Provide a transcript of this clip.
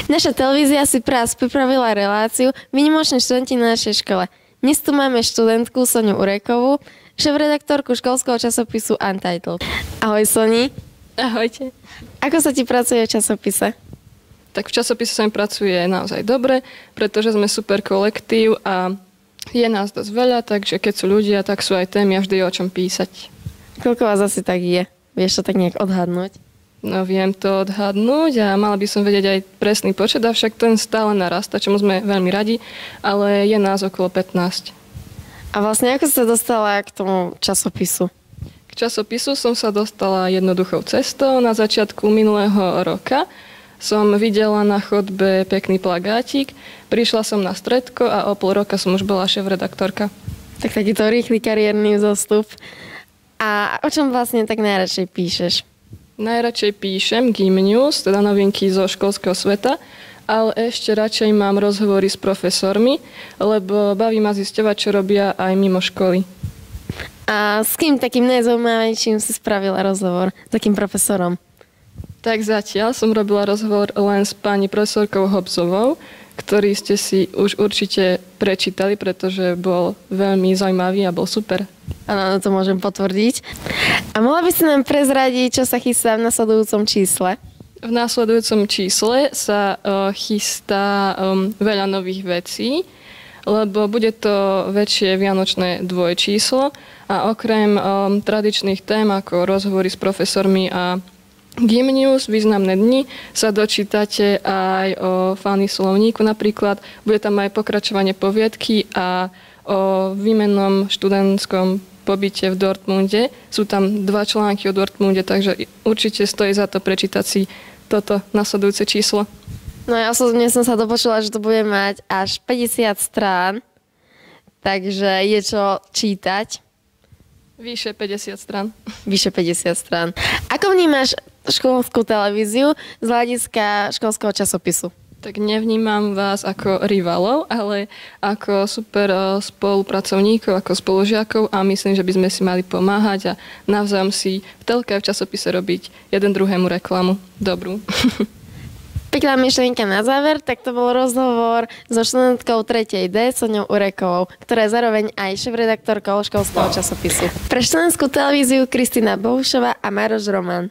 Naša televízia si pre vás pripravila reláciu Výnimoční študenti na našej škole. Dnes tu máme študentku Soniu Urekovú, šéfredaktorku školského časopisu Untitled. Ahoj Soni. Ahojte. Ako sa ti pracuje v časopise? Tak v časopise sa mi pracuje naozaj dobre, pretože sme super kolektív a je nás dosť veľa, takže keď sú ľudia, tak sú aj témy a vždy je o čom písať. Koľko vás asi tak je? Vieš to tak nejak odhadnúť? No viem to odhadnúť a mala by som vedieť aj presný počet, avšak ten stále narastá, čomu sme veľmi radi, ale je nás okolo 15. A vlastne ako sa dostala k tomu časopisu? K časopisu som sa dostala jednoduchou cestou. Na začiatku minulého roka som videla na chodbe pekný plagátik, prišla som na stredko a o pol roka som už bola šéfredaktorka. Tak takýto rýchly kariérny zostup. A o čom vlastne tak najradšej píšeš? Najradšej píšem Gimnews, teda novinky zo školského sveta, ale ešte radšej mám rozhovory s profesormi, lebo baví ma zisťovať, čo robia aj mimo školy. A s kým takým najzaujímavejším si spravila rozhovor? S takým profesorom? Tak zatiaľ som robila rozhovor len s pani profesorkou Hobzovou, ktorý ste si už určite prečítali, pretože bol veľmi zaujímavý a bol super. Áno, to môžem potvrdiť. A mohla by si nám prezradiť, čo sa chystá v nasledujúcom čísle? V následujúcom čísle sa chystá veľa nových vecí, lebo bude to väčšie vianočné dvojčíslo a okrem tradičných tém ako rozhovory s profesormi a Gimnews, významné dni, sa dočítate aj o Fanny slovníku napríklad. Bude tam aj pokračovanie poviedky a o výmennom študentskom pobyte v Dortmunde. Sú tam 2 články o Dortmunde, takže určite stojí za to prečítať si toto nasledujúce číslo. No ja osobne som sa dopočula, že to bude mať až 50 strán, takže je čo čítať. Vyše 50 strán. Vyše 50 strán. Ako vnímaš školskú televíziu z hľadiska školského časopisu? Tak nevnímam vás ako rivalov, ale ako super spolupracovníkov, ako spolužiakov a myslím, že by sme si mali pomáhať a navzájom si v telke a v časopise robiť jeden druhému reklamu. Dobrú. Pekná myšlienka na záver, tak to bol rozhovor so študentkou 3. D, Soniou Urekovou, ktorá je zároveň aj šéfredaktorkou školského časopisu. Pre študentskú televíziu Kristina Bohušová a Maroš Roman.